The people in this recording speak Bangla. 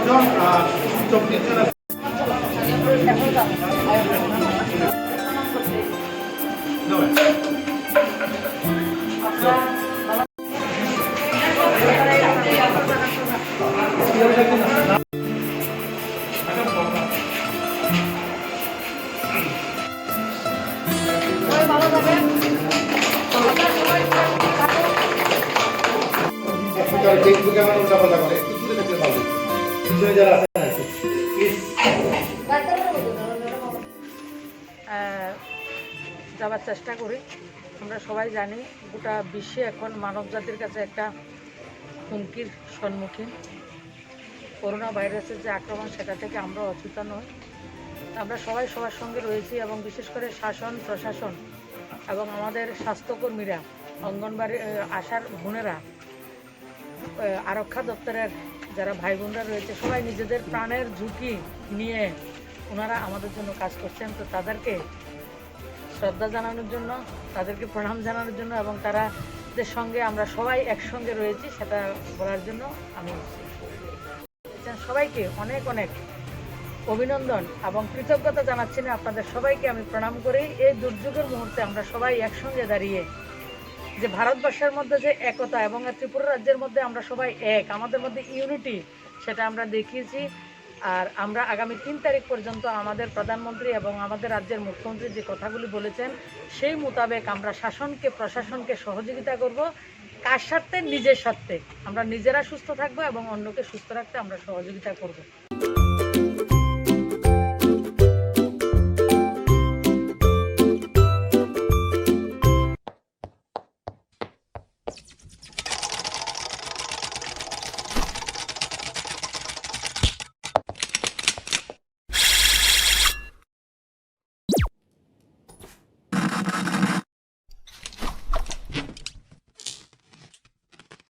জন আর 24 জন আছে। ফেসবুকে আমার উল্টাপাল্টা করে একটু দূরে থাকলে ভালো। পিছনে যারা আছে যাবার চেষ্টা করি। আমরা সবাই জানি গোটা বিশ্বে এখন মানব জাতির কাছে একটা হুমকির সম্মুখীন। করোনা ভাইরাসের যে আক্রমণ, সেটা থেকে আমরা অচেতন নই। আমরা সবাই সবার সঙ্গে রয়েছি এবং বিশেষ করে শাসন প্রশাসন এবং আমাদের স্বাস্থ্যকর্মীরা, অঙ্গনবাড়ি আশার বোনেরা, আরক্ষা দপ্তরের যারা ভাই বোনরা রয়েছে, সবাই নিজেদের প্রাণের ঝুঁকি নিয়ে ওনারা আমাদের জন্য কাজ করছেন। তো তাদেরকে শ্রদ্ধা জানানোর জন্য, তাদেরকে প্রণাম জানানোর জন্য এবং তাদের সঙ্গে আমরা সবাই একসঙ্গে রয়েছি সেটা বলার জন্য আমি সবাইকে অনেক অনেক অভিনন্দন এবং কৃতজ্ঞতা জানাচ্ছি। না, আপনাদের সবাইকে আমি প্রণাম করি। এই দুর্যোগের মুহূর্তে আমরা সবাই একসঙ্গে দাঁড়িয়ে যে ভারতবর্ষের মধ্যে যে একতা এবং ত্রিপুরা রাজ্যের মধ্যে আমরা সবাই এক, আমাদের মধ্যে ইউনিটি, সেটা আমরা দেখিয়েছি। আর আমরা আগামী 3 তারিখ পর্যন্ত আমাদের প্রধানমন্ত্রী এবং আমাদের রাজ্যের মুখ্যমন্ত্রী যে কথাগুলি বলেছেন সেই মোতাবেক আমরা শাসনকে প্রশাসনকে সহযোগিতা করব। কার স্বার্থে? নিজের স্বার্থে। আমরা নিজেরা সুস্থ থাকবো এবং অন্যকে সুস্থ রাখতে আমরা সহযোগিতা করব।